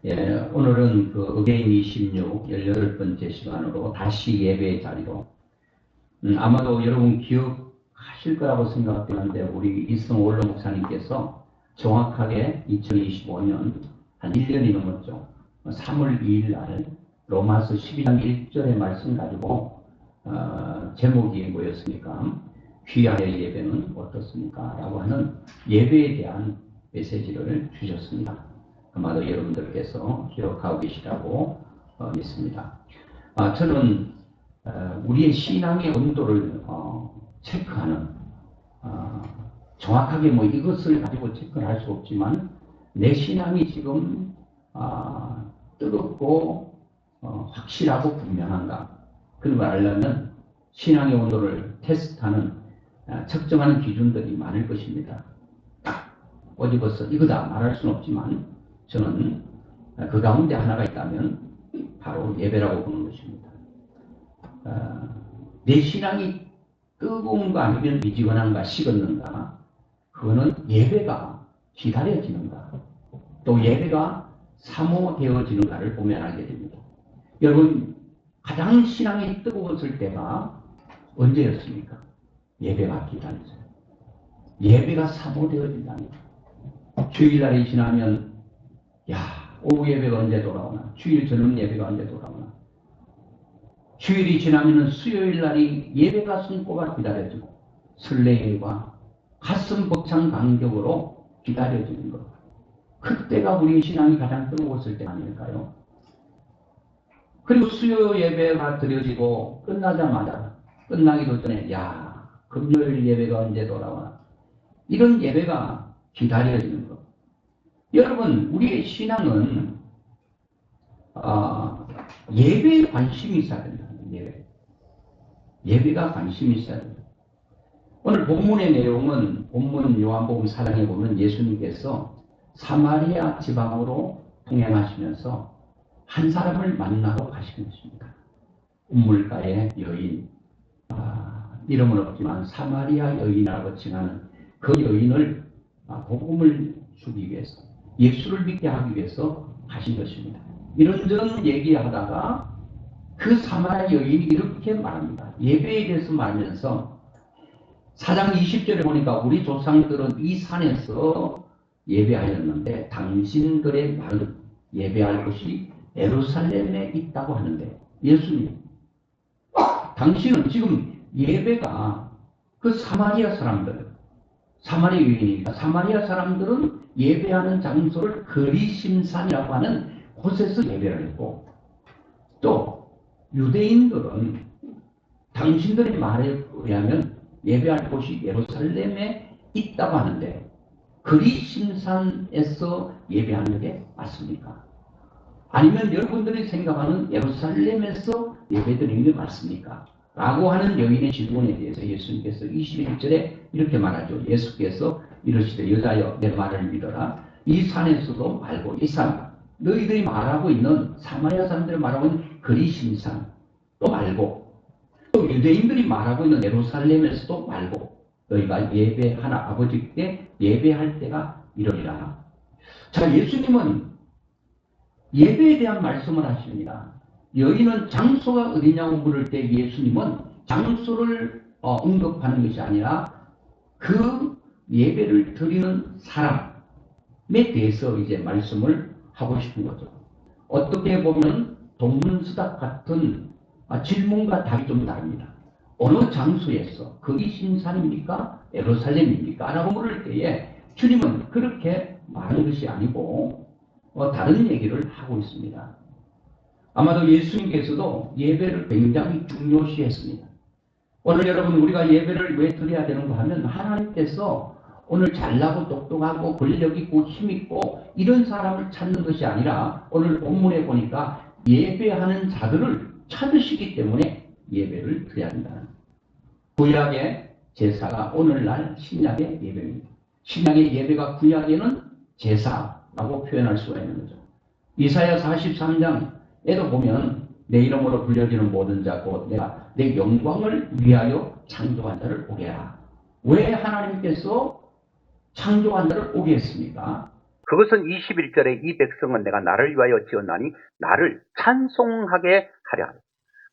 오늘은 그 어게인 26, 18번째 시간으로 다시 예배의 자리로, 아마도 여러분 기억하실 거라고 생각되는데, 우리 이승 원로 목사님께서 정확하게 2025년 한 1년이 넘었죠. 3월 2일 날 로마서 12장 1절의 말씀 가지고 제목이 뭐였습니까? 귀하의 예배는 어떻습니까? 라고 하는 예배에 대한 메시지를 주셨습니다. 아마도 여러분들께서 기억하고 계시라고 믿습니다. 저는 우리의 신앙의 온도를 체크하는, 정확하게 이것을 가지고 체크를 할 수 없지만 내 신앙이 지금 뜨겁고 확실하고 분명한가, 그런 걸 알려면 신앙의 온도를 테스트하는 측정하는 기준들이 많을 것입니다. 딱 어디버서 이거다 말할 수는 없지만 저는 그 가운데 하나가 있다면 바로 예배라고 보는 것입니다. 내 신앙이 뜨거운가 아니면 미지근한가 식었는가, 그거는 예배가 기다려지는가, 또 예배가 사모되어지는가를 보면 알게 됩니다. 여러분, 가장 신앙이 뜨거웠을 때가 언제였습니까? 예배가 기다려져요. 예배가 사모되어진다니. 주일날이 지나면 오후 예배가 언제 돌아오나, 주일 저녁 예배가 언제 돌아오나, 주일이 지나면 수요일 날이 예배가 손꼽아 기다려지고 설레임과 가슴 벅찬 감격으로 기다려지는 것, 그때가 우리 신앙이 가장 뜨거웠을 때 아닐까요? 그리고 수요 예배가 드려지고 끝나기도 전에 금요일 예배가 언제 돌아오나, 이런 예배가 기다려지는 것. 여러분, 우리의 신앙은 예배에 관심이 있어야 된다. 예배가 관심이 있어야 된다. 오늘 본문의 내용은 본문 요한복음 4장에 보면 예수님께서 사마리아 지방으로 통행하시면서 한 사람을 만나러 가시는 것입니다. 우물가의 여인, 이름은 없지만 사마리아 여인이라고 칭하는 그 여인을 복음을 주기 위해서, 예수를 믿게 하기 위해서 가신 것입니다. 이런저런 얘기하다가 그 사마리아 여인이 이렇게 말합니다. 예배에 대해서 말하면서 4장 20절에 보니까 우리 조상들은 이 산에서 예배하였는데 당신들의 말은 예배할 곳이 예루살렘에 있다고 하는데, 예수님, 당신은 지금 예배가 그 사마리아 사람들, 사마리아 여인이니까 사마리아 사람들은 예배하는 장소를 거리심산이라고 하는 곳에서 예배를 했고, 또 유대인들은 당신들의 말에 의하면 예배할 곳이 예루살렘에 있다고 하는데 거리심산에서 예배하는 게 맞습니까? 아니면 여러분들이 생각하는 예루살렘에서 예배드리는 게 맞습니까? 라고 하는 여인의 질문에 대해서 예수님께서 21절에 이렇게 말하죠. 예수께서 이르시되 여자여 내 말을 믿어라. 이 산에서도 말고, 이 산, 너희들이 말하고 있는 사마리아 사람들이 말하고 있는 거리심산 또 말고, 또 유대인들이 말하고 있는 예루살렘에서도 말고, 너희가 예배하나 아버지께 예배할 때가 이러리라. 자, 예수님은 예배에 대한 말씀을 하십니다. 여인은 장소가 어디냐고 물을 때 예수님은 장소를 언급하는 것이 아니라 그 예배를 드리는 사람에 대해서 이제 말씀을 하고 싶은 거죠. 어떻게 보면 동문서답 같은 질문과 답이 좀 다릅니다. 어느 장소에서, 거리심산입니까? 예루살렘입니까? 라고 물을 때에 주님은 그렇게 말하는 것이 아니고 다른 얘기를 하고 있습니다. 아마도 예수님께서도 예배를 굉장히 중요시했습니다. 오늘 여러분, 우리가 예배를 왜 드려야 되는가 하면 하나님께서 오늘 잘나고 똑똑하고 권력있고 힘있고 이런 사람을 찾는 것이 아니라 오늘 본문에 보니까 예배하는 자들을 찾으시기 때문에 예배를 드려야 한다. 구약의 제사가 오늘날 신약의 예배입니다. 신약의 예배가 구약에는 제사라고 표현할 수가 있는 거죠. 이사야 43장에도 보면 내 이름으로 불려지는 모든 자 곧 내가 내 영광을 위하여 창조한 자를 오게 하라. 왜 하나님께서 창조한 자를 오게 했습니까? 그것은 21절에 이 백성은 내가 나를 위하여 지었나니 나를 찬송하게 하려 하라.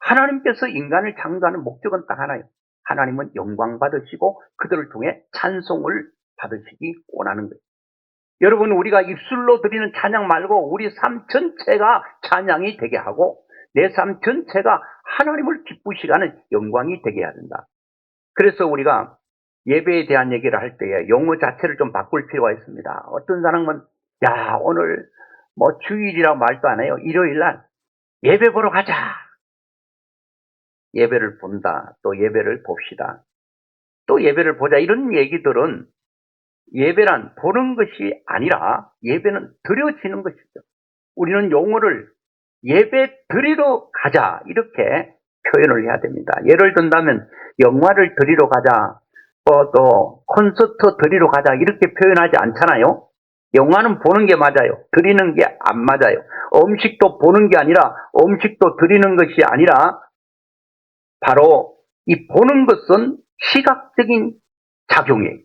하나님께서 인간을 창조하는 목적은 딱 하나예요. 하나님은 영광 받으시고 그들을 통해 찬송을 받으시기 원하는 거예요. 여러분, 우리가 입술로 드리는 찬양 말고 우리 삶 전체가 찬양이 되게 하고 내 삶 전체가 하나님을 기쁘시게 하는 영광이 되게 해야 된다. 그래서 우리가 예배에 대한 얘기를 할 때에 용어 자체를 좀 바꿀 필요가 있습니다. 어떤 사람은 야, 오늘 뭐 주일이라고 말도 안 해요. 일요일 날 예배 보러 가자. 예배를 본다. 또 예배를 봅시다. 또 예배를 보자. 이런 얘기들은 예배란 보는 것이 아니라 예배는 드려지는 것이죠. 우리는 용어를 예배 드리러 가자 이렇게 표현을 해야 됩니다. 예를 든다면 영화를 드리러 가자, 또 콘서트 드리러 가자 이렇게 표현하지 않잖아요. 영화는 보는 게 맞아요. 드리는 게 안 맞아요. 음식도 보는 게 아니라 음식도 드리는 것이 아니라 바로 이 보는 것은 시각적인 작용이에요.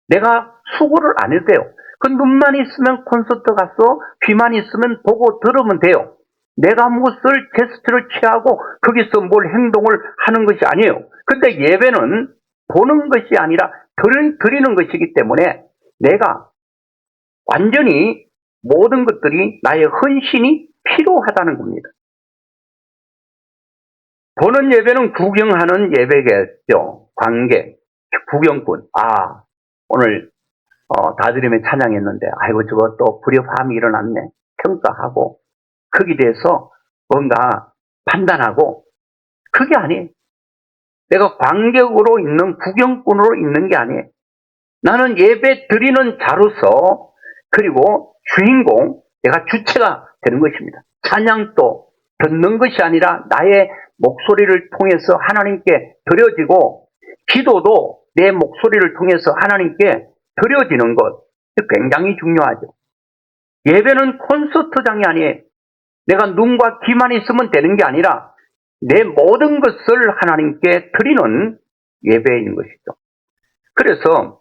내가 수고를 안 해도 돼요. 그 눈만 있으면 콘서트 가서 귀만 있으면 보고 들으면 돼요. 내가 무엇을 제스처를 취하고 거기서 뭘 행동을 하는 것이 아니에요. 근데 예배는 보는 것이 아니라 드리는 것이기 때문에 내가 완전히 모든 것들이 나의 헌신이 필요하다는 겁니다. 보는 예배는 구경하는 예배겠죠. 관객, 구경꾼. 오늘 다드림에 찬양했는데 아이고 저거 또 불협화음이 일어났네. 평가하고 거기에 대해서 뭔가 판단하고 그게 아니에요. 내가 관객으로 있는 구경꾼으로 있는 게 아니에요. 나는 예배 드리는 자로서 그리고 주인공, 내가 주체가 되는 것입니다. 찬양도 듣는 것이 아니라 나의 목소리를 통해서 하나님께 드려지고 기도도 내 목소리를 통해서 하나님께 드려지는 것, 굉장히 중요하죠. 예배는 콘서트장이 아니에요. 내가 눈과 귀만 있으면 되는 게 아니라 내 모든 것을 하나님께 드리는 예배인 것이죠. 그래서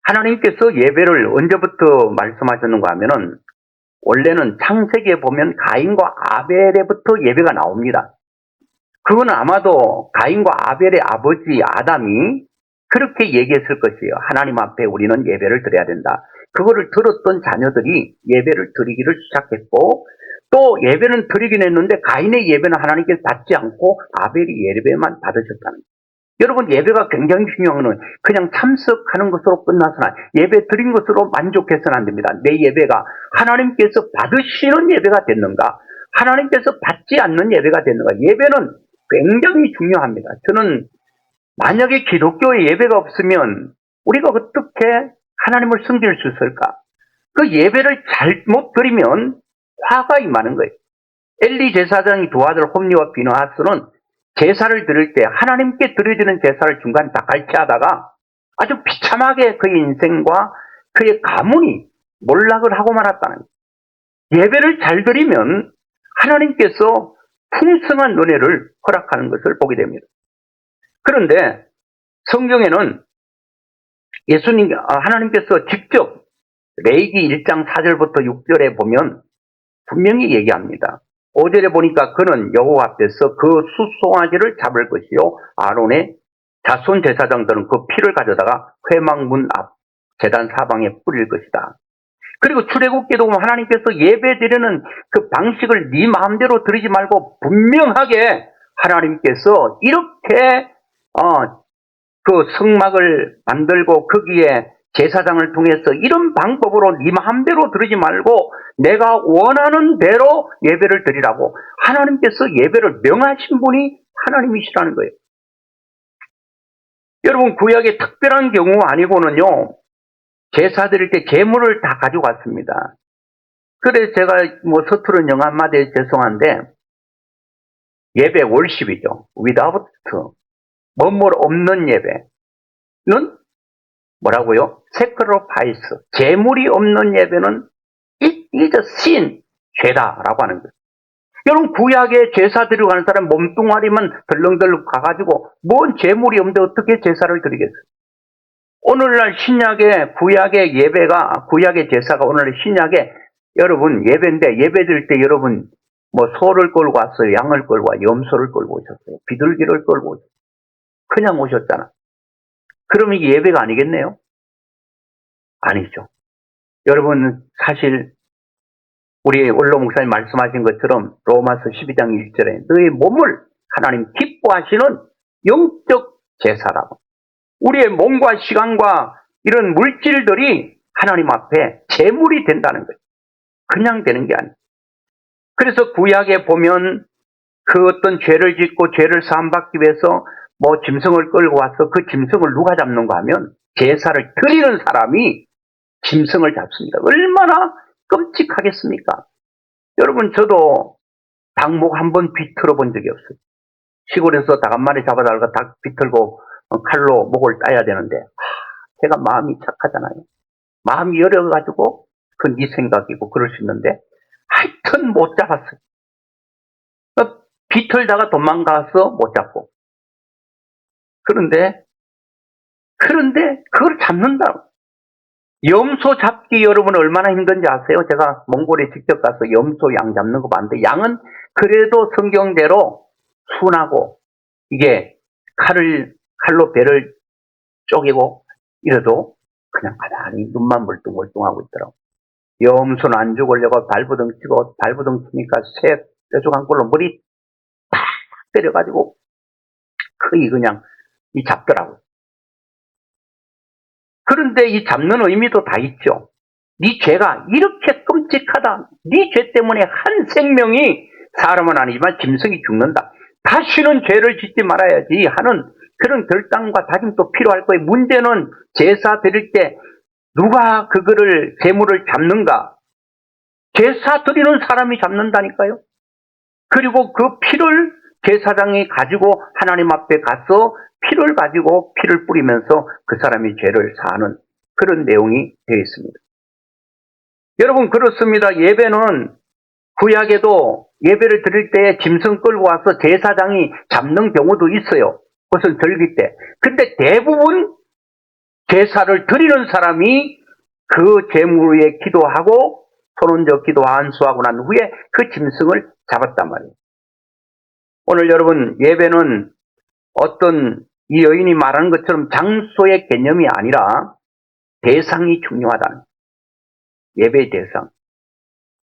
하나님께서 예배를 언제부터 말씀하셨는가 하면은 원래는 창세기에 보면 가인과 아벨에부터 예배가 나옵니다. 그건 아마도 가인과 아벨의 아버지 아담이 그렇게 얘기했을 것이에요. 하나님 앞에 우리는 예배를 드려야 된다. 그거를 들었던 자녀들이 예배를 드리기를 시작했고 또 예배는 드리긴 했는데 가인의 예배는 하나님께서 받지 않고 아벨이 예배만 받으셨다는 거예요. 여러분, 예배가 굉장히 중요한 것은 그냥 참석하는 것으로 끝나서는 예배 드린 것으로 만족해서는 안 됩니다. 내 예배가 하나님께서 받으시는 예배가 됐는가, 하나님께서 받지 않는 예배가 됐는가. 예배는 굉장히 중요합니다. 저는 만약에 기독교의 예배가 없으면 우리가 어떻게 하나님을 섬길 수 있을까? 그 예배를 잘못 드리면 화가 임하는 거예요. 엘리 제사장이 두 아들 홈리와 비느하스는 제사를 드릴 때 하나님께 드려지는 제사를 중간에 다 갈취하다가 아주 비참하게 그의 인생과 그의 가문이 몰락을 하고 말았다는 거예요. 예배를 잘 드리면 하나님께서 풍성한 은혜를 허락하는 것을 보게 됩니다. 그런데 성경에는 하나님께서 직접 레위기 1장 4절부터 6절에 보면 분명히 얘기합니다. 5절에 보니까 그는 여호와 앞에서 그 숫송아지를 잡을 것이요 아론의 자손 제사장들은 그 피를 가져다가 회막문 앞 제단 사방에 뿌릴 것이다. 그리고 출애굽기도 보면 하나님께서 예배 드리는 그 방식을 네 마음대로 드리지 말고 분명하게 하나님께서 이렇게 그 성막을 만들고 거기에 제사장을 통해서 이런 방법으로 네 마음대로 드리지 말고 내가 원하는 대로 예배를 드리라고 하나님께서 예배를 명하신 분이 하나님이시라는 거예요. 여러분, 구약의 특별한 경우 아니고는요, 제사 드릴 때 제물을 다 가져갔습니다. 그래서 제가 서투른 영어 한마디에 죄송한데 예배 월십이죠. without, 뭐뭐 없는 예배는 뭐라고요? sacrifice, 제물이 없는 예배는 it is a sin, 죄다라고 하는 거예요. 여러분, 구약에 제사 드리러 가는 사람 몸뚱아리만 덜렁덜렁 가가지고 뭔 제물이 없는데 어떻게 제사를 드리겠어요? 오늘날 신약의 구약의 예배가, 구약의 제사가 오늘날 신약의 여러분 예배인데, 예배 드릴 때 여러분 뭐 소를 끌고 왔어요. 양을 끌고 와, 염소를 끌고 오셨어요. 비둘기를 끌고 오셨어요. 그냥 오셨잖아. 그러면 이게 예배가 아니겠네요? 아니죠. 여러분 사실 우리 원로 목사님 말씀하신 것처럼 로마서 12장 1절에 너의 몸을 하나님 기뻐하시는 영적 제사라고. 우리의 몸과 시간과 이런 물질들이 하나님 앞에 제물이 된다는 거예요. 그냥 되는 게 아니에요. 그래서 구약에 보면 그 어떤 죄를 짓고 죄를 사함받기 위해서 뭐 짐승을 끌고 와서 그 짐승을 누가 잡는가 하면 제사를 드리는 사람이 짐승을 잡습니다. 얼마나 끔찍하겠습니까? 여러분 저도 닭목 한 번 비틀어 본 적이 없어요. 시골에서 닭 한 마리 잡아달라고 닭 비틀고 칼로 목을 따야 되는데 제가 마음이 착하잖아요. 마음이 여려가지고 그건 네 생각이고 그럴 수 있는데 하여튼 못 잡았어요. 비틀다가 도망가서 못 잡고 그런데 그걸 잡는다고. 염소 잡기 여러분 얼마나 힘든지 아세요? 제가 몽골에 직접 가서 염소 양 잡는 거 봤는데 양은 그래도 성경대로 순하고 이게 칼로 배를 쪼개고 이래도 그냥 가만히 눈만 멀뚱멀뚱하고 있더라고. 염소는 안 죽으려고 발부둥 치고 발부둥 치니까 새 뾰족한 걸로 머리 팍 때려가지고 거의 그냥 이 잡더라고. 그런데 이 잡는 의미도 다 있죠. 네 죄가 이렇게 끔찍하다. 네 죄 때문에 한 생명이 사람은 아니지만 짐승이 죽는다. 다시는 죄를 짓지 말아야지 하는 그런 결단과 다짐도 필요할 거예요. 문제는 제사 드릴 때 누가 그거를 제물을 잡는가? 제사 드리는 사람이 잡는다니까요. 그리고 그 피를 제사장이 가지고 하나님 앞에 가서 피를 가지고 피를 뿌리면서 그 사람이 죄를 사하는 그런 내용이 되어 있습니다. 여러분 그렇습니다. 예배는 구약에도 예배를 드릴 때 짐승 끌고 와서 제사장이 잡는 경우도 있어요. 그것은 절기 때. 근데 대부분 제사를 드리는 사람이 그 제물 위에 기도하고 손은져 기도 안수하고 난 후에 그 짐승을 잡았단 말이에요. 오늘 여러분 예배는 어떤 이 여인이 말하는 것처럼 장소의 개념이 아니라 대상이 중요하다는 거예요. 예배의 대상.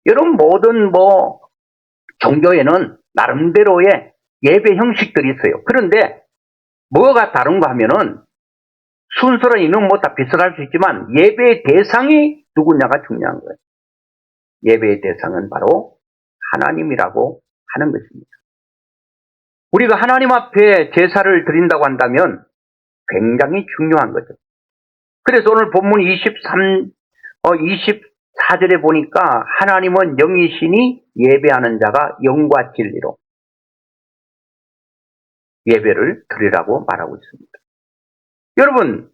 여러분 모든 종교에는 나름대로의 예배 형식들이 있어요. 그런데 뭐가 다른가 하면은 순서로 있는 다 비슷할 수 있지만 예배의 대상이 누구냐가 중요한 거예요. 예배의 대상은 바로 하나님이라고 하는 것입니다. 우리가 하나님 앞에 제사를 드린다고 한다면 굉장히 중요한 거죠. 그래서 오늘 본문 24절에 보니까 하나님은 영이시니 예배하는 자가 영과 진리로 예배를 드리라고 말하고 있습니다. 여러분,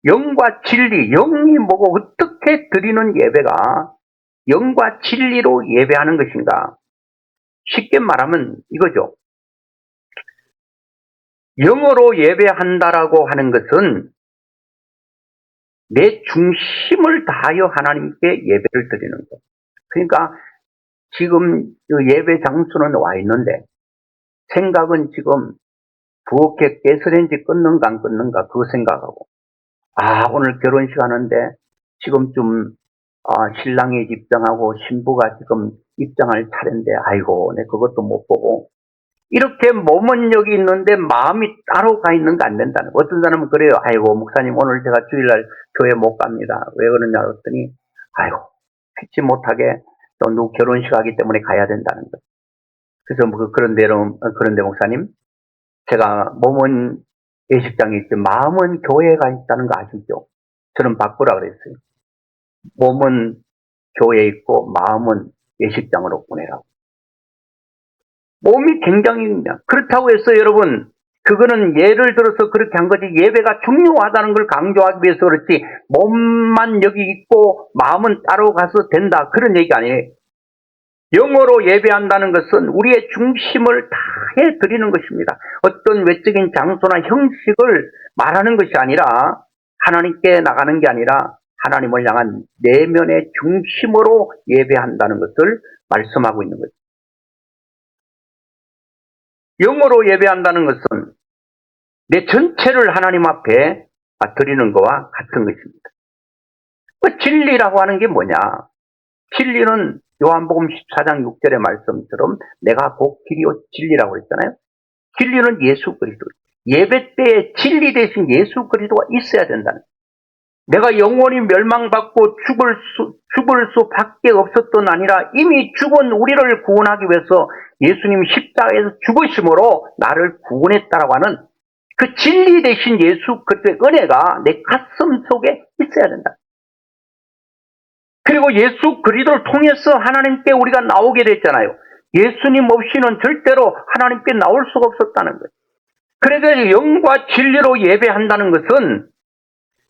영과 진리, 영이 뭐고 어떻게 드리는 예배가 영과 진리로 예배하는 것인가? 쉽게 말하면 이거죠. 영어로 예배한다라고 하는 것은 내 중심을 다하여 하나님께 예배를 드리는 것. 그러니까 지금 예배 장소는 와 있는데 생각은 지금 부엌에 가스레인지 끊는가 안 끊는가 그거 생각하고 오늘 결혼식 하는데 지금쯤 신랑이 입장하고 신부가 지금 입장할 차례인데 아이고 내 그것도 못 보고 이렇게 몸은 여기 있는데 마음이 따로 가 있는 거 안 된다는 거예요. 어떤 사람은 그래요. 아이고 목사님 오늘 제가 주일날 교회 못 갑니다. 왜 그러냐 그랬더니 아이고 피치 못하게 또 누구 결혼식 하기 때문에 가야 된다는 거예요. 그래서 그런데 목사님 제가 몸은 예식장에 있지 마음은 교회에 가 있다는 거 아시죠? 저는 바꾸라 그랬어요. 몸은 교회에 있고 마음은 예식장으로 보내라고. 몸이 굉장히 그렇다고 해서 여러분 그거는 예를 들어서 그렇게 한 거지 예배가 중요하다는 걸 강조하기 위해서 그렇지 몸만 여기 있고 마음은 따로 가서 된다 그런 얘기가 아니에요. 영어로 예배한다는 것은 우리의 중심을 다해 드리는 것입니다. 어떤 외적인 장소나 형식을 말하는 것이 아니라 하나님께 나가는 게 아니라 하나님을 향한 내면의 중심으로 예배한다는 것을 말씀하고 있는 거죠. 영으로 예배한다는 것은 내 전체를 하나님 앞에 드리는 것과 같은 것입니다. 그 진리라고 하는 게 뭐냐? 진리는 요한복음 14장 6절의 말씀처럼 내가 곧 길이요 진리라고 했잖아요. 진리는 예수 그리스도. 예배 때에 진리 대신 예수 그리스도가 있어야 된다는 거예요. 내가 영원히 멸망받고 죽을 수밖에 없었던 아니라 이미 죽은 우리를 구원하기 위해서 예수님이 십자가에서 죽으심으로 나를 구원했다라고 하는 그 진리 대신 예수 그리스도의 은혜가 내 가슴 속에 있어야 된다. 그리고 예수 그리스도를 통해서 하나님께 우리가 나오게 됐잖아요. 예수님 없이는 절대로 하나님께 나올 수가 없었다는 거예요. 그래서 영과 진리로 예배한다는 것은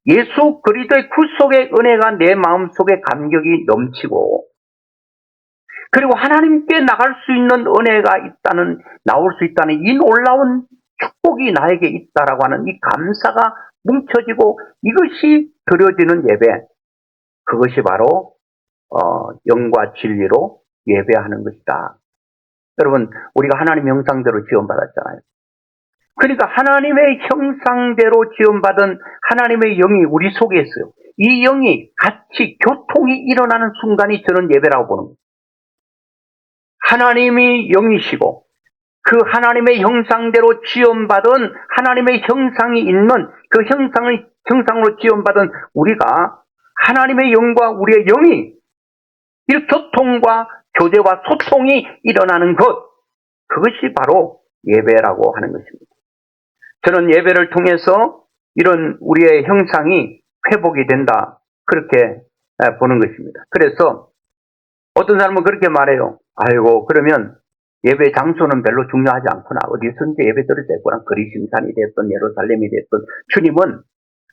예수 그리스도의 구속의 은혜가 내 마음속에 감격이 넘치고, 그리고 하나님께 나갈 수 있는 은혜가 있다는, 나올 수 있다는 이 놀라운 축복이 나에게 있다라고 하는 이 감사가 뭉쳐지고 이것이 드려지는 예배, 그것이 바로 영과 진리로 예배하는 것이다. 여러분, 우리가 하나님 형상대로 지원받았잖아요. 그러니까 하나님의 형상대로 지원받은 하나님의 영이 우리 속에 있어요. 이 영이 같이 교통이 일어나는 순간이 저는 예배라고 보는 거예요. 하나님이 영이시고 그 하나님의 형상대로 지원받은 하나님의 형상이 있는 그 형상으로 지원받은 우리가 하나님의 영과 우리의 영이 이 교통과 교제와 소통이 일어나는 것, 그것이 바로 예배라고 하는 것입니다. 저는 예배를 통해서 이런 우리의 형상이 회복이 된다, 그렇게 보는 것입니다. 그래서 어떤 사람은 그렇게 말해요. 아이고, 그러면 예배 장소는 별로 중요하지 않구나. 어디선지 예배 드릴 때구나. 그리심산이 됐든 예루살렘이 됐든, 주님은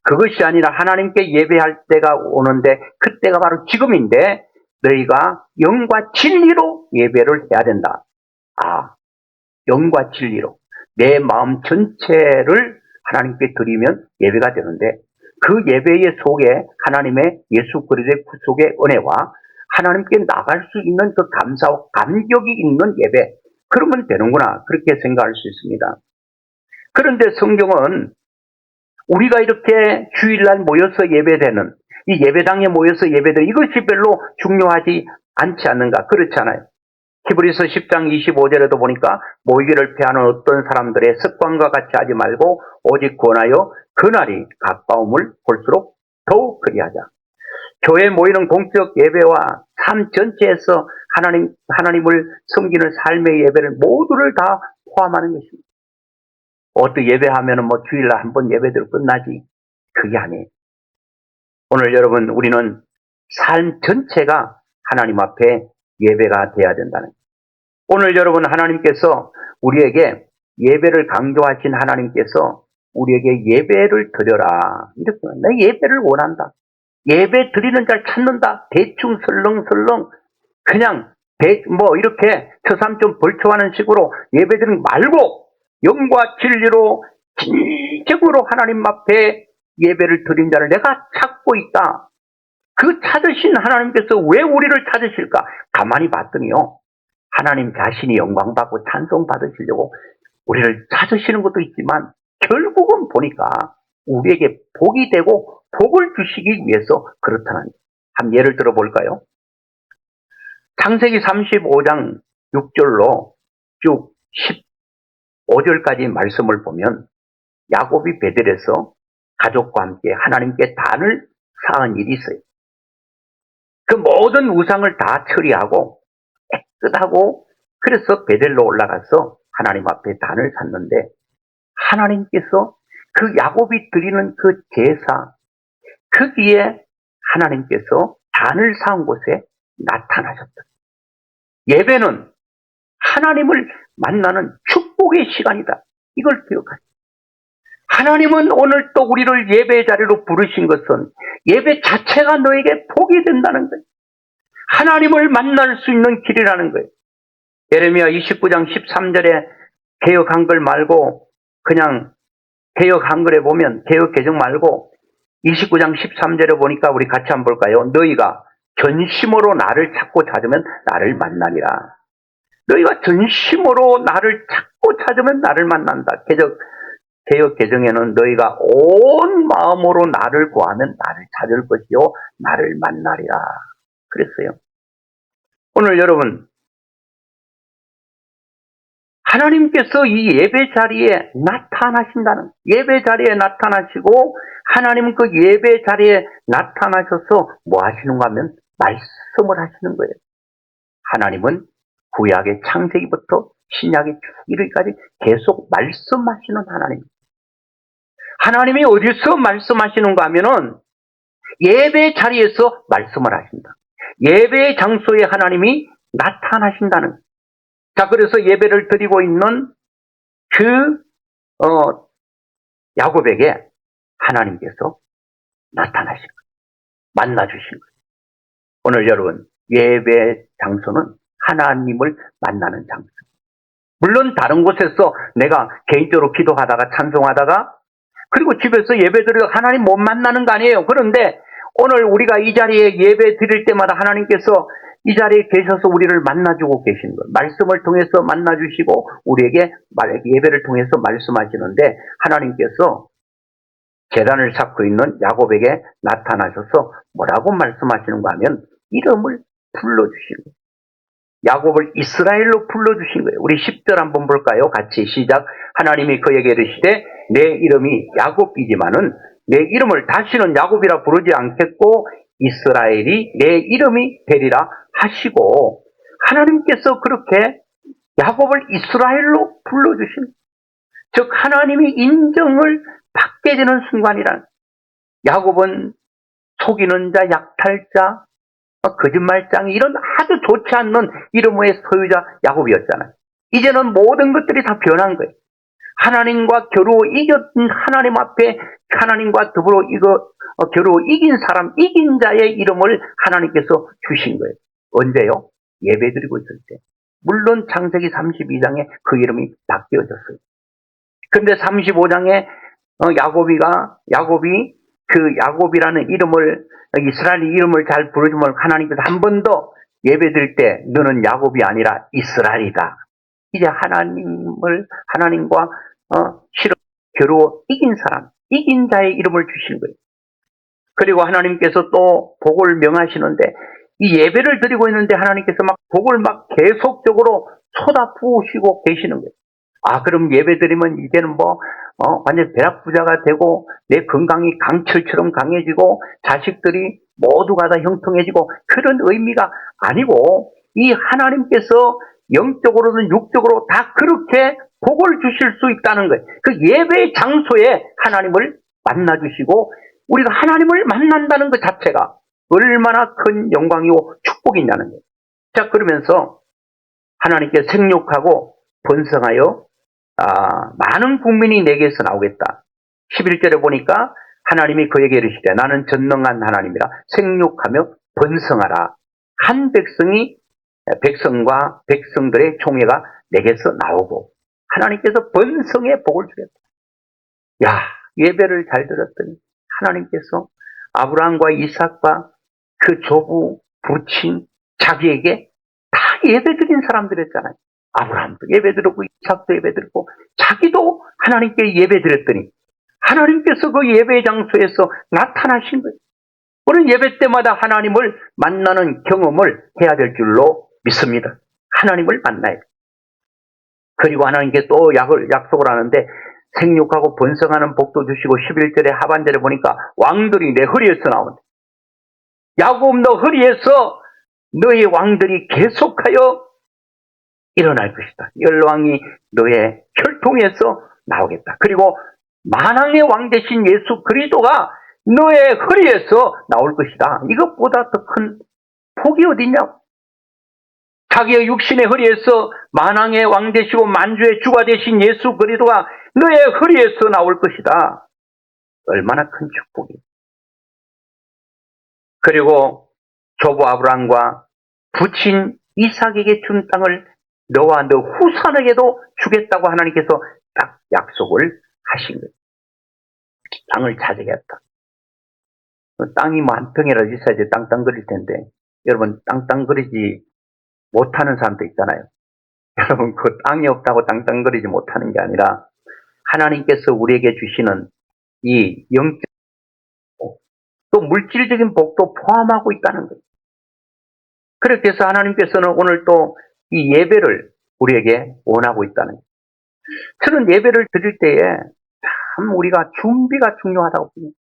그것이 아니라 하나님께 예배할 때가 오는데 그때가 바로 지금인데 너희가 영과 진리로 예배를 해야 된다. 영과 진리로 내 마음 전체를 하나님께 드리면 예배가 되는데, 그 예배의 속에 하나님의 예수 그리스도의 구속의 은혜와 하나님께 나갈 수 있는 그 감사와 감격이 있는 예배, 그러면 되는구나, 그렇게 생각할 수 있습니다. 그런데 성경은 우리가 이렇게 주일날 모여서 예배되는, 이 예배당에 모여서 예배되는 이것이 별로 중요하지 않지 않는가? 그렇지 않아요. 히브리서 10장 25절에도 보니까 모이기를 피하는 어떤 사람들의 습관과 같이 하지 말고 오직 권하여 그날이 가까움을 볼수록 더욱 그리하자. 교회 모이는 공적 예배와 삶 전체에서 하나님을 섬기는 삶의 예배를 모두를 다 포함하는 것입니다. 어떻게 예배하면 뭐 주일날 한 번 예배대로 끝나지? 그게 아니에요. 오늘 여러분, 우리는 삶 전체가 하나님 앞에 예배가 돼야 된다는 거예요. 오늘 여러분, 하나님께서 우리에게 예배를 강조하신 하나님께서 우리에게 예배를 드려라, 이렇게 내 예배를 원한다. 예배 드리는 자를 찾는다. 대충 설렁설렁 그냥 이렇게 처삼 좀 벌초하는 식으로 예배 드리는 말고 영과 진리로 진정으로 하나님 앞에 예배를 드린 자를 내가 찾고 있다. 그 찾으신 하나님께서 왜 우리를 찾으실까? 가만히 봤더니요, 하나님 자신이 영광받고 찬송받으시려고 우리를 찾으시는 것도 있지만 결국은 보니까 우리에게 복이 되고 복을 주시기 위해서 그렇다는 거예요. 한 예를 들어볼까요? 창세기 35장 6절로 쭉 15절까지 말씀을 보면 야곱이 베델에서 가족과 함께 하나님께 단을 쌓은 일이 있어요. 그 모든 우상을 다 처리하고 깨끗하고, 그래서 베델로 올라가서 하나님 앞에 단을 샀는데 하나님께서 그 야곱이 드리는 그 제사, 거기에 하나님께서 단을 쌓은 곳에 나타나셨다. 예배는 하나님을 만나는 축복의 시간이다. 이걸 기억하세요. 하나님은 오늘 또 우리를 예배 자리로 부르신 것은 예배 자체가 너에게 복이 된다는 거예요. 하나님을 만날 수 있는 길이라는 거예요. 예레미야 29장 13절에 개역 한글 말고 그냥 개역 한글에 보면, 개역 개정 말고 29장 13절에 보니까 우리 같이 한번 볼까요? 너희가 전심으로 나를 찾고 찾으면 나를 만나리라. 너희가 전심으로 나를 찾고 찾으면 나를 만난다. 개역 개정에는 너희가 온 마음으로 나를 구하면 나를 찾을 것이요 나를 만나리라 그랬어요. 오늘 여러분, 하나님께서 이 예배 자리에 나타나신다는, 예배 자리에 나타나시고 하나님 그 예배 자리에 나타나셔서 뭐 하시는가 하면 말씀을 하시는 거예요. 하나님은 구약의 창세기부터 신약의 이르기까지 계속 말씀하시는 하나님. 하나님이 어디서 말씀하시는가 하면은 예배 자리에서 말씀을 하신다. 예배 장소에 하나님이 나타나신다는 거예요. 자, 그래서 예배를 드리고 있는 야곱에게 하나님께서 나타나신 거예요. 만나주신 거예요. 오늘 여러분, 예배 장소는 하나님을 만나는 장소. 물론 다른 곳에서 내가 개인적으로 기도하다가 찬송하다가 그리고 집에서 예배 드리고 하나님 못 만나는 거 아니에요. 그런데 오늘 우리가 이 자리에 예배 드릴 때마다 하나님께서 이 자리에 계셔서 우리를 만나주고 계시는 거예요. 말씀을 통해서 만나주시고 우리에게 예배를 통해서 말씀하시는데 하나님께서 제단을 쌓고 있는 야곱에게 나타나셔서 뭐라고 말씀하시는가 하면 이름을 불러주시는 거예요. 야곱을 이스라엘로 불러주신 거예요. 우리 10절 한번 볼까요? 같이 시작. 하나님이 그에게 이르시되 내 이름이 야곱이지만은 내 이름을 다시는 야곱이라 부르지 않겠고 이스라엘이 내 이름이 되리라 하시고 하나님께서 그렇게 야곱을 이스라엘로 불러주신 거예요. 즉 하나님이 인정을 받게 되는 순간이란 야곱은 속이는 자, 약탈자, 거짓말장이 이런 아주 좋지 않는 이름의 소유자 야곱이었잖아요. 이제는 모든 것들이 다 변한 거예요. 하나님과 겨루어 이겼던 하나님 앞에 하나님과 더불어 겨루어 이긴 사람, 이긴 자의 이름을 하나님께서 주신 거예요. 언제요? 예배드리고 있을 때. 물론 창세기 32장에 그 이름이 바뀌어졌어요. 그런데 35장에 야곱이 그 야곱이라는 이름을 이스라엘 이름을 잘 부르지만 하나님께서 한 번 더 예배드릴 때 너는 야곱이 아니라 이스라엘이다. 이제 하나님과 겨루어 이긴 사람, 이긴 자의 이름을 주신 거예요. 그리고 하나님께서 또 복을 명하시는데 이 예배를 드리고 있는데 하나님께서 막 복을 막 계속적으로 쏟아부으시고 계시는 거예요. 아, 그럼 예배 드리면 이제는 완전 벼락부자가 되고 내 건강이 강철처럼 강해지고 자식들이 모두가 다 형통해지고 그런 의미가 아니고 이 하나님께서 영적으로든 육적으로 다 그렇게 복을 주실 수 있다는 거예요. 그 예배 장소에 하나님을 만나주시고 우리가 하나님을 만난다는 것 자체가 얼마나 큰 영광이고 축복이냐는 거예요. 자, 그러면서 하나님께 생육하고 번성하여 많은 국민이 내게서 나오겠다. 11절에 보니까 하나님이 그에게 이르시되 나는 전능한 하나님이라 생육하며 번성하라. 한 백성과 백성들의 총회가 내게서 나오고 하나님께서 번성의 복을 주겠다. 야, 예배를 잘 들었더니 하나님께서 아브라함과 이삭과 그 조부, 부친, 자기에게 다 예배드린 사람들이었잖아요. 아브라함도 예배드렸고 이삭도 예배드렸고 자기도 하나님께 예배드렸더니 하나님께서 그 예배 장소에서 나타나신 거예요. 우리는 예배 때마다 하나님을 만나는 경험을 해야 될 줄로 믿습니다. 하나님을 만나야 돼요. 그리고 하나님께 또 약속을 하는데 생육하고 번성하는 복도 주시고 11절에 하반절에 보니까 왕들이 내 허리에서 나온다. 야곱 너 허리에서 너의 왕들이 계속하여 일어날 것이다. 열왕이 너의 혈통에서 나오겠다. 그리고 만왕의 왕 되신 예수 그리스도가 너의 허리에서 나올 것이다. 이것보다 더 큰 복이 어디냐고. 자기의 육신의 허리에서 만왕의 왕 되시고 만주의 주가 되신 예수 그리스도가 너의 허리에서 나올 것이다. 얼마나 큰 축복이에요. 그리고 조부 아브라함과 부친 이삭에게 준 땅을 너와 너 후손에게도 주겠다고 하나님께서 딱 약속을 하신 거예요. 땅을 차지하겠다. 땅이 뭐 한 평이라도 있어야지 땅땅거릴 텐데, 여러분, 땅땅거리지 못하는 사람도 있잖아요. 여러분, 그 땅이 없다고 땅땅거리지 못하는 게 아니라, 하나님께서 우리에게 주시는 이 영적, 또 물질적인 복도 포함하고 있다는 거예요. 그렇게 해서 하나님께서는 오늘 또 이 예배를 우리에게 원하고 있다는 거예요. 저는 예배를 드릴 때에 참 우리가 준비가 중요하다고 봅니다.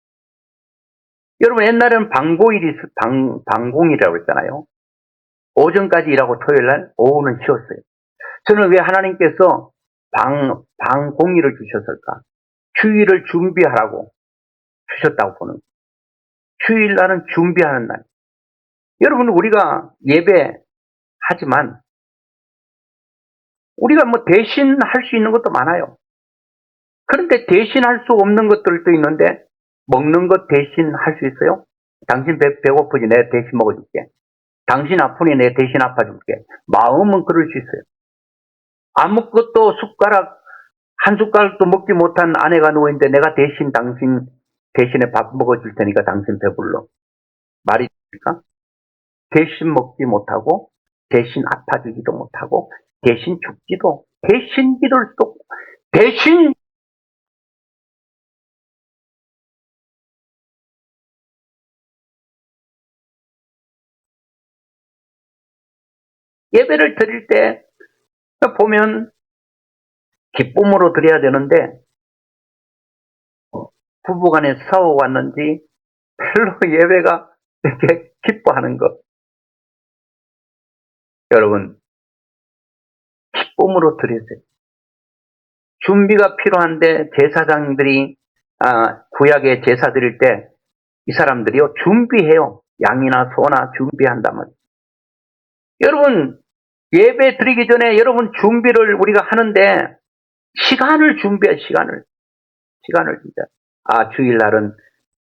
여러분, 옛날에는 방공이라고 했잖아요. 오전까지 일하고 토요일 날 오후는 쉬었어요. 저는 왜 하나님께서 방공의를 주셨을까? 휴일을 준비하라고 주셨다고 보는 거예요. 휴일날은 준비하는 날. 여러분, 우리가 예배하지만 우리가 뭐 대신할 수 있는 것도 많아요. 그런데 대신할 수 없는 것들도 있는데, 먹는 것 대신할 수 있어요? 당신 배고프지? 내가 대신 먹어줄게. 당신 아프니 내가 대신 아파줄게. 마음은 그럴 수 있어요. 아무것도 한 숟가락도 먹지 못한 아내가 누워있는데 내가 대신 당신 대신에 밥 먹어줄 테니까 당신 배불러. 말이 됩니까? 대신 먹지 못하고, 대신 아파주지도 못하고, 대신 죽지도, 대신 기도를 또, 대신 예배를 드릴 때 보면 기쁨으로 드려야 되는데, 부부간에 싸워왔는지 별로 예배가 이렇게 기뻐하는 것. 여러분, 기쁨으로 드리세요. 준비가 필요한데 제사장들이 구약에 제사 드릴 때 이 사람들이요 준비해요. 양이나 소나 준비한다면. 여러분, 예배 드리기 전에 여러분 준비를 우리가 하는데 시간을 준비해. 시간을 준비해. 주일날은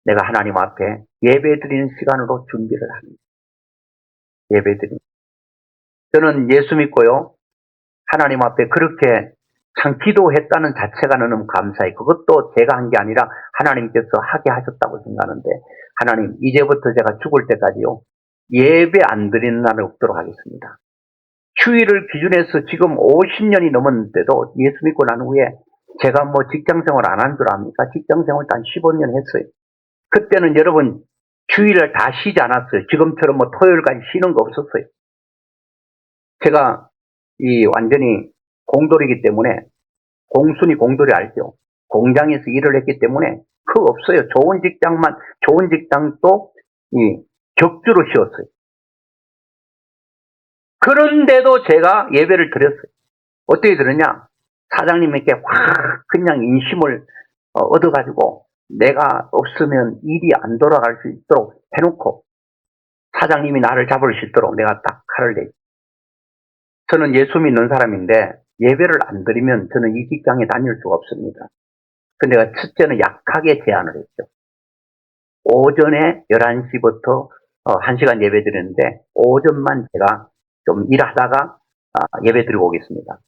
내가 하나님 앞에 예배 드리는 시간으로 준비를 합니다. 예배 드리는. 저는 예수 믿고요, 하나님 앞에 그렇게 참 기도했다는 자체가 너무 감사해. 그것도 제가 한 게 아니라 하나님께서 하게 하셨다고 생각하는데, 하나님, 이제부터 제가 죽을 때까지요, 예배 안 드리는 날은 없도록 하겠습니다. 휴일을 기준해서 지금 50년이 넘었는데도 예수 믿고 난 후에 제가 뭐 직장생활 안 한 줄 압니까? 직장생활 한 15년 했어요. 그때는 여러분 휴일을 다 쉬지 않았어요. 지금처럼 뭐 토요일까지 쉬는 거 없었어요. 제가 완전히 공돌이기 때문에, 공순이 공돌이 알죠? 공장에서 일을 했기 때문에 그거 없어요. 좋은 직장도 격주로 쉬었어요. 그런데도 제가 예배를 드렸어요. 어떻게 들었냐? 사장님에게 확 그냥 인심을 얻어가지고 내가 없으면 일이 안 돌아갈 수 있도록 해놓고 사장님이 나를 잡을 수 있도록 내가 딱 칼을 내요. 저는 예수 믿는 사람인데 예배를 안 드리면 저는 이 직장에 다닐 수가 없습니다. 근데 내가 첫째는 약하게 제안을 했죠. 오전에 11시부터 1시간 예배 드리는데 오전만 제가 좀 일하다가 예배 드리고 오겠습니다.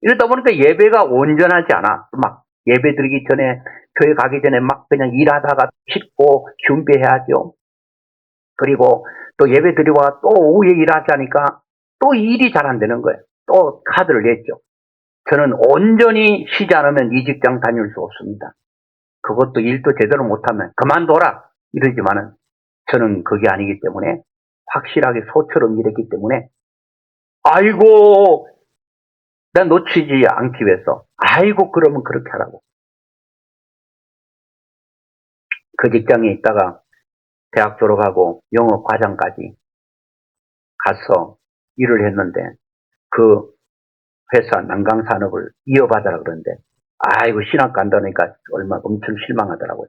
이러다 보니까 예배가 온전하지 않아. 막 예배 드리기 전에, 교회 가기 전에 막 그냥 일하다가 씻고 준비해야죠. 그리고 또 예배 드리고 또 오후에 일하자니까 또 일이 잘 안 되는 거예요. 또 카드를 냈죠. 저는 온전히 쉬지 않으면 이 직장 다닐 수 없습니다. 그것도 일도 제대로 못하면 그만둬라 이러지만은 저는 그게 아니기 때문에, 확실하게 소처럼 일했기 때문에, 아이고, 나 놓치지 않기 위해서, 아이고, 그러면 그렇게 하라고. 그 직장에 있다가 대학 졸업하고 영어 과장까지 가서 일을 했는데, 그 회사 난강산업을 이어받으라 그러는데, 아이고, 신학 간다니까 엄청 실망하더라고요.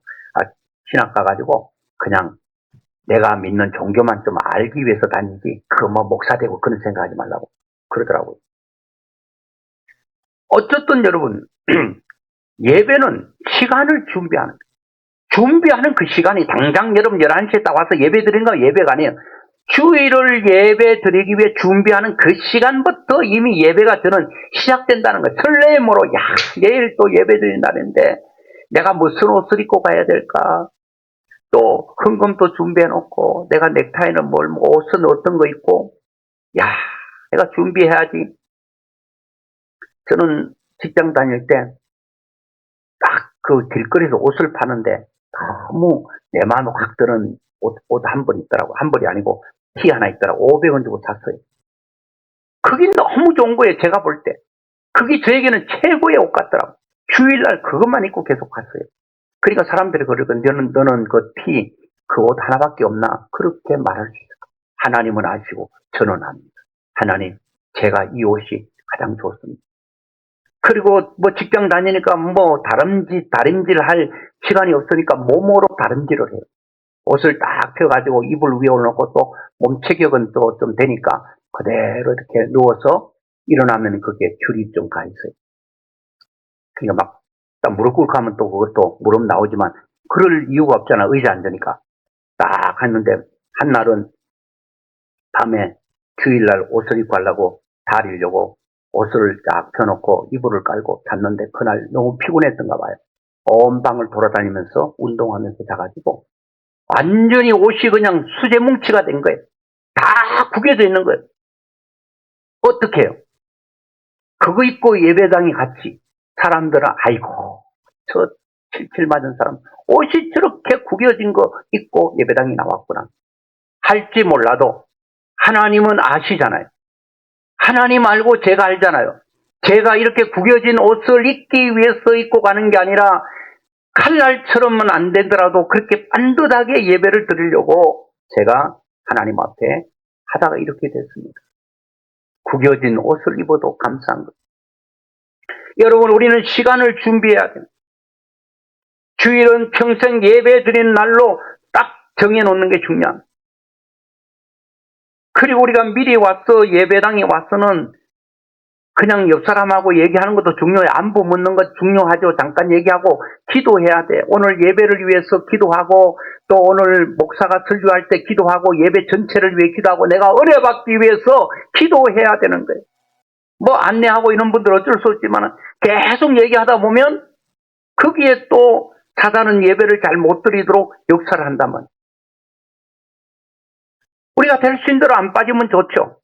신학 가가지고 그냥 내가 믿는 종교만 좀 알기 위해서 다니지, 뭐 목사 되고 그런 생각하지 말라고 그러더라고요. 어쨌든 여러분, 예배는 시간을 준비하는 그 시간이 당장 여러분 11시에 딱 와서 예배 드리는 거 예배가 아니에요. 주일을 예배 드리기 위해 준비하는 그 시간부터 이미 예배가 저는 시작된다는 거예요. 설레임으로, 내일 또 예배 드린다는데 내가 무슨 옷을 입고 가야 될까? 또 헌금도 준비해놓고 내가 넥타이는 뭐 옷은 어떤 거 입고 야 내가 준비해야지. 저는 직장 다닐 때 딱 그 길거리에서 옷을 파는데 너무 내 마음에 확 드는 옷 한 벌 있더라고. 한 벌이 아니고 티 하나 있더라고. 500원 주고 샀어요. 그게 너무 좋은 거예요. 제가 볼 때. 그게 저에게는 최고의 옷 같더라고. 주일날 그것만 입고 계속 갔어요. 그러니까 사람들이 그러거든. 너는 그 티, 그 옷 하나밖에 없나? 그렇게 말할 수 있어요. 하나님은 아시고 저는 압니다. 하나님, 제가 이 옷이 가장 좋습니다. 그리고 뭐 직장 다니니까 뭐 다림질 할 시간이 없으니까 몸으로 다림질을 해요. 옷을 딱 펴가지고 이불 위에 올려놓고 또 몸체격은 또 좀 되니까 그대로 이렇게 누워서 일어나면 그게 귤이 좀 가 있어요. 그러니까 막 딱 무릎 꿇고 하면 또 그것도 무릎 나오지만 그럴 이유가 없잖아. 의자 앉으니까. 딱 했는데 한날은 밤에 주일날 옷을 입고 하려고 다리려고 옷을 딱 펴놓고 이불을 깔고 잤는데 그날 너무 피곤했던가 봐요. 온 방을 돌아다니면서 운동하면서 자가지고 완전히 옷이 그냥 수제뭉치가 된 거예요. 다 구겨져 있는 거예요. 어떻게 해요? 그거 입고 예배당에 같이 사람들은 아이고 저 칠칠 맞은 사람 옷이 저렇게 구겨진 거 입고 예배당에 나왔구나 할지 몰라도 하나님은 아시잖아요. 하나님 알고 제가 알잖아요. 제가 이렇게 구겨진 옷을 입기 위해서 입고 가는 게 아니라 칼날처럼은 안 되더라도 그렇게 반듯하게 예배를 드리려고 제가 하나님 앞에 하다가 이렇게 됐습니다. 구겨진 옷을 입어도 감사한 것. 여러분 우리는 시간을 준비해야 됩니다. 주일은 평생 예배 드리는 날로 딱 정해놓는 게 중요합니다. 그리고 우리가 미리 와서 예배당에 와서는 그냥 옆 사람하고 얘기하는 것도 중요해요. 안부 묻는 것 중요하죠. 잠깐 얘기하고 기도해야 돼. 오늘 예배를 위해서 기도하고 또 오늘 목사가 설교할 때 기도하고 예배 전체를 위해 기도하고 내가 은혜 받기 위해서 기도해야 되는 거예요. 뭐 안내하고 이런 분들 어쩔 수 없지만 계속 얘기하다 보면 거기에 또 사단은 예배를 잘 못 드리도록 역사를 한다면 우리가 될 수 있는 대로 안 빠지면 좋죠.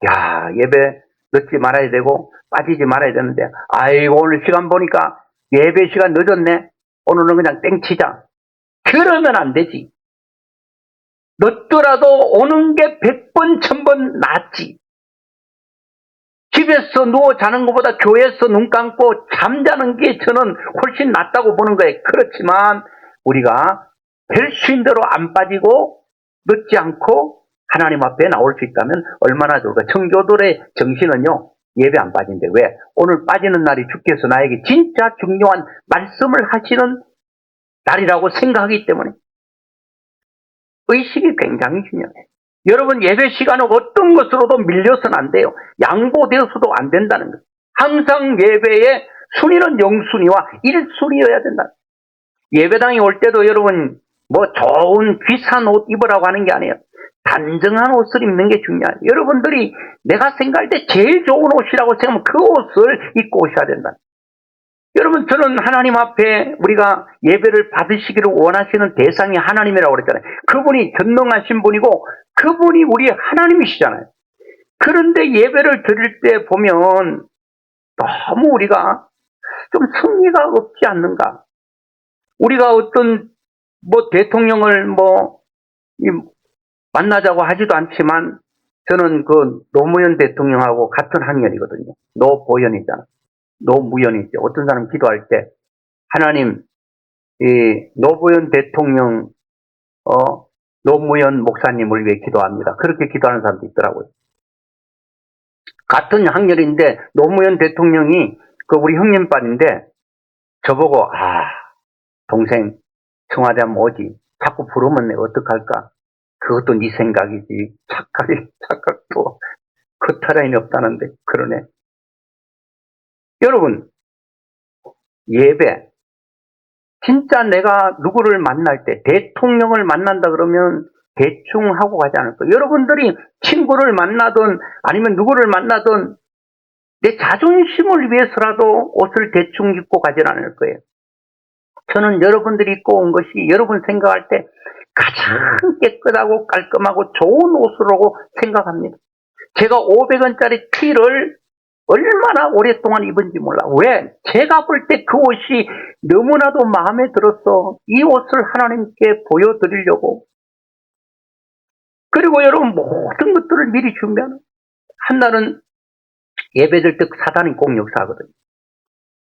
야, 예배 늦지 말아야 되고 빠지지 말아야 되는데 아이고 오늘 시간 보니까 예배 시간 늦었네. 오늘은 그냥 땡치자. 그러면 안 되지. 늦더라도 오는 게 100번 1000번 낫지. 집에서 누워 자는 것보다 교회에서 눈 감고 잠자는 게 저는 훨씬 낫다고 보는 거예요. 그렇지만 우리가 될 수 있는 대로 안 빠지고 늦지 않고 하나님 앞에 나올 수 있다면 얼마나 좋을까. 청교도의 정신은요. 예배 안 빠진대. 왜? 오늘 빠지는 날이 주께서 나에게 진짜 중요한 말씀을 하시는 날이라고 생각하기 때문에 의식이 굉장히 중요해요. 여러분 예배 시간은 어떤 것으로도 밀려서는 안 돼요. 양보되어서도 안 된다는 거예요. 항상 예배의 순위는 영순위와 1순위여야 된다. 예배당에 올 때도 여러분 뭐 좋은 비싼 옷 입으라고 하는 게 아니에요. 단정한 옷을 입는 게 중요해요. 여러분들이 내가 생각할 때 제일 좋은 옷이라고 생각하면 그 옷을 입고 오셔야 된다. 여러분 저는 하나님 앞에 우리가 예배를 받으시기를 원하시는 대상이 하나님이라고 그랬잖아요. 그분이 전능하신 분이고 그분이 우리 하나님이시잖아요. 그런데 예배를 드릴 때 보면 너무 우리가 좀 성의가 없지 않는가. 우리가 어떤 뭐 대통령을 만나자고 하지도 않지만 저는 그 노무현 대통령하고 같은 학년이거든요. 노보현이잖아. 노무현이죠. 어떤 사람 기도할 때 하나님 이 노무현 대통령 노무현 목사님을 위해 기도합니다. 그렇게 기도하는 사람도 있더라고요. 같은 학년인데 노무현 대통령이 그 우리 형님빨인데 저보고 동생 청와대 한번 오지. 자꾸 부르면 내가 어떡할까. 그것도 네 생각이지. 착각도 그 타라인이 없다는데 그러네. 여러분 예배 진짜 내가 누구를 만날 때 대통령을 만난다 그러면 대충 하고 가지 않을까. 여러분들이 친구를 만나든 아니면 누구를 만나든 내 자존심을 위해서라도 옷을 대충 입고 가진 않을 거예요. 저는 여러분들이 입고 온 것이 여러분 생각할 때 가장 깨끗하고 깔끔하고 좋은 옷으로 생각합니다. 제가 500원짜리 티를 얼마나 오랫동안 입은지 몰라. 왜? 제가 볼 때 그 옷이 너무나도 마음에 들었어. 이 옷을 하나님께 보여드리려고. 그리고 여러분 모든 것들을 미리 준비하는. 한날은 예배될 때 사단이 꼭 역사하거든요.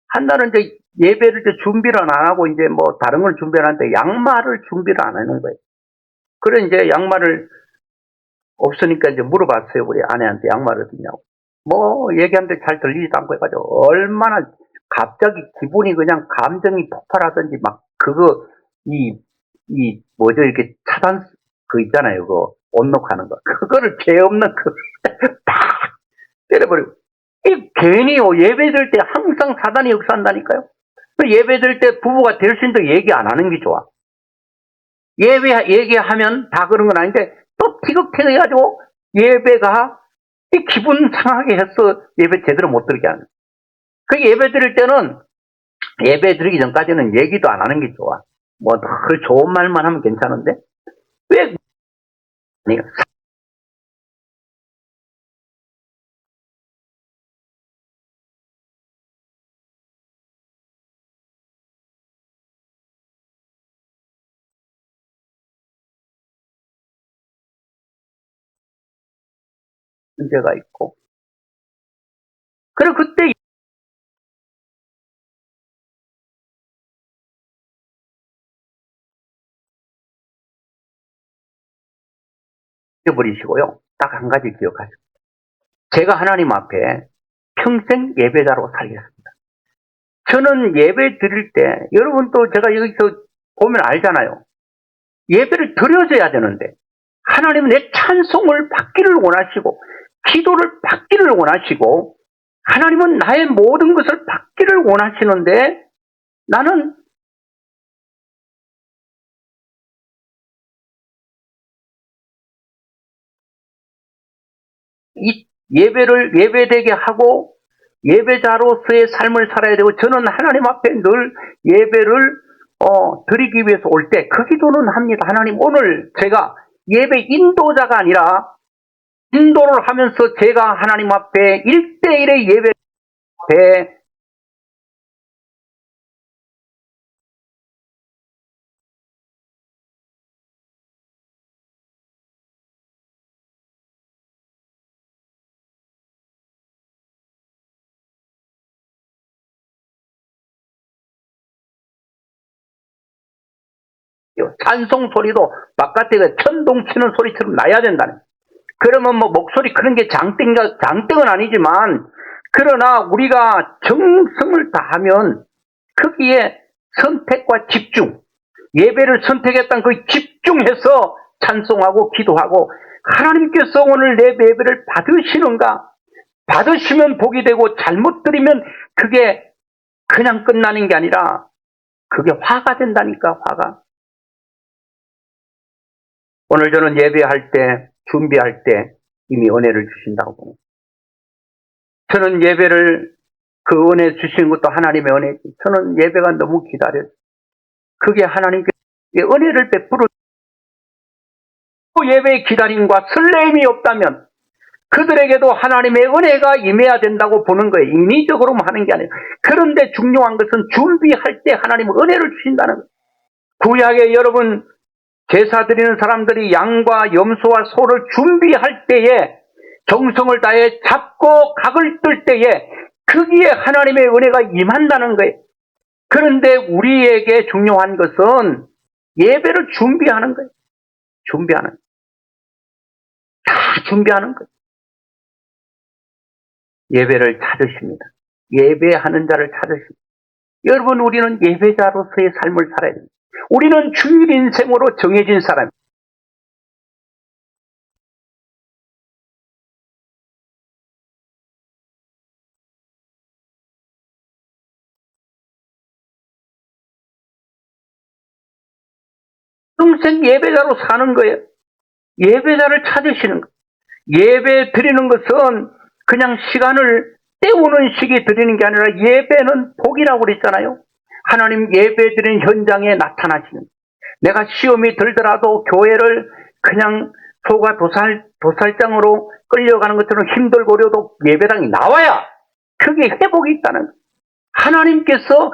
한날은 이제 예배를 이제 준비를 안 하고 이제 뭐 다른 걸 준비하는데 양말을 준비를 안 하는 거예요. 그래 이제 양말을 없으니까 이제 물어봤어요. 우리 아내한테 양말 어디냐고. 뭐 얘기하는데 잘 들리지도 않고 해가지고 얼마나 갑자기 기분이 그냥 감정이 폭발하든지 막 그거 이 뭐죠 이렇게 차단 그 있잖아요. 그거 온록하는 거. 그거를 죄 없는 팍 때려버리고. 이 괜히요 예배될 때 항상 사단이 역사한다니까요. 예배될 때 부부가 될신도 얘기 안 하는 게 좋아. 얘기하면 다 그런 건 아닌데 또 티격태격해가지고 예배가 이 기분 상하게 해서 예배 제대로 못 드리게 하는. 그 예배 드릴 때는 예배 드리기 전까지는 얘기도 안 하는 게 좋아. 뭐 늘 좋은 말만 하면 괜찮은데 왜 문제가 있고. 그리고 그때 잊어버리시고요. 딱 한 가지 기억하세요. 제가 하나님 앞에 평생 예배자로 살겠습니다. 저는 예배 드릴 때 여러분도 제가 여기서 보면 알잖아요. 예배를 드려줘야 되는데 하나님은 내 찬송을 받기를 원하시고 기도를 받기를 원하시고 하나님은 나의 모든 것을 받기를 원하시는데 나는 이 예배를 예배되게 하고 예배자로서의 삶을 살아야 되고 저는 하나님 앞에 늘 예배를 드리기 위해서 올 때 그 기도는 합니다. 하나님 오늘 제가 예배 인도자가 아니라 인도를 하면서 제가 하나님 앞에 1대1의 예배 앞에 찬송 소리도 바깥에 천둥 치는 소리처럼 나야 된다는. 그러면 뭐 목소리 크는 게 장땡은 아니지만 그러나 우리가 정성을 다하면 거기에 선택과 집중, 예배를 선택했던 그 집중해서 찬송하고 기도하고 하나님께서 오늘 내 예배를 받으시는가? 받으시면 복이 되고 잘못 드리면 그게 그냥 끝나는 게 아니라 그게 화가 된다니까, 화가. 오늘 저는 예배할 때, 준비할 때 이미 은혜를 주신다고 봅니다. 저는 예배를 그 은혜 주시는 것도 하나님의 은혜지. 저는 예배가 너무 기다려요. 그게 하나님께 은혜를 베풀어 예배의 기다림과 설렘이 없다면 그들에게도 하나님의 은혜가 임해야 된다고 보는 거예요. 인위적으로만 하는 게 아니에요. 그런데 중요한 것은 준비할 때 하나님은 은혜를 주신다는 거예요. 구약에 여러분 제사 드리는 사람들이 양과 염소와 소를 준비할 때에 정성을 다해 잡고 각을 뜰 때에 거기에 하나님의 은혜가 임한다는 거예요. 그런데 우리에게 중요한 것은 예배를 준비하는 거예요. 준비하는 거예요. 다 준비하는 거예요. 예배를 찾으십니다. 예배하는 자를 찾으십니다. 여러분 우리는 예배자로서의 삶을 살아야 됩니다. 우리는 주일 인생으로 정해진 사람입니다. 평생 예배자로 사는 거예요. 예배자를 찾으시는 거예요. 예배 드리는 것은 그냥 시간을 때우는 식이 드리는 게 아니라 예배는 복이라고 그랬잖아요. 하나님 예배드리는 현장에 나타나시는, 내가 시험이 들더라도 교회를 그냥 소가 도살장으로 끌려가는 것처럼 힘들고 어려도 예배당이 나와야 그게 회복이 있다는 거예요. 하나님께서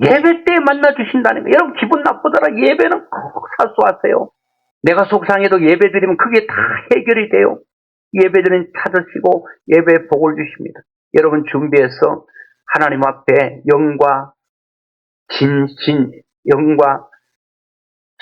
예배 때 만나주신다는 거예요. 여러분 기분 나쁘더라 예배는 꼭 사수하세요. 내가 속상해도 예배 드리면 그게 다 해결이 돼요. 예배드리는 찾으시고 예배 복을 주십니다. 여러분 준비해서 하나님 앞에 영과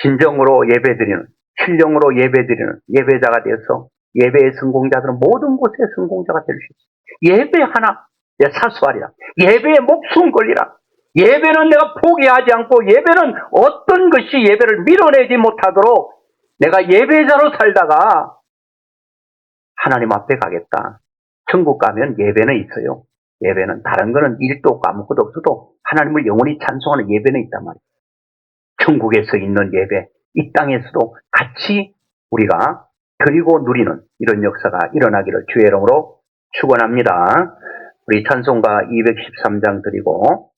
진정으로 예배드리는, 신령으로 예배드리는 예배자가 되어서 예배의 성공자들은 모든 곳에 성공자가 될 수 있어요. 예배 하나 사수하리라. 예배에 목숨 걸리라. 예배는 내가 포기하지 않고, 예배는 어떤 것이 예배를 밀어내지 못하도록 내가 예배자로 살다가 하나님 앞에 가겠다. 천국 가면 예배는 있어요. 예배는 다른 거는 일도 없고 아무것도 없어도 하나님을 영원히 찬송하는 예배는 있단 말이에요. 천국에서 있는 예배, 이 땅에서도 같이 우리가 드리고 누리는 이런 역사가 일어나기를 주의 이름으로 축원합니다. 우리 찬송가 213장 드리고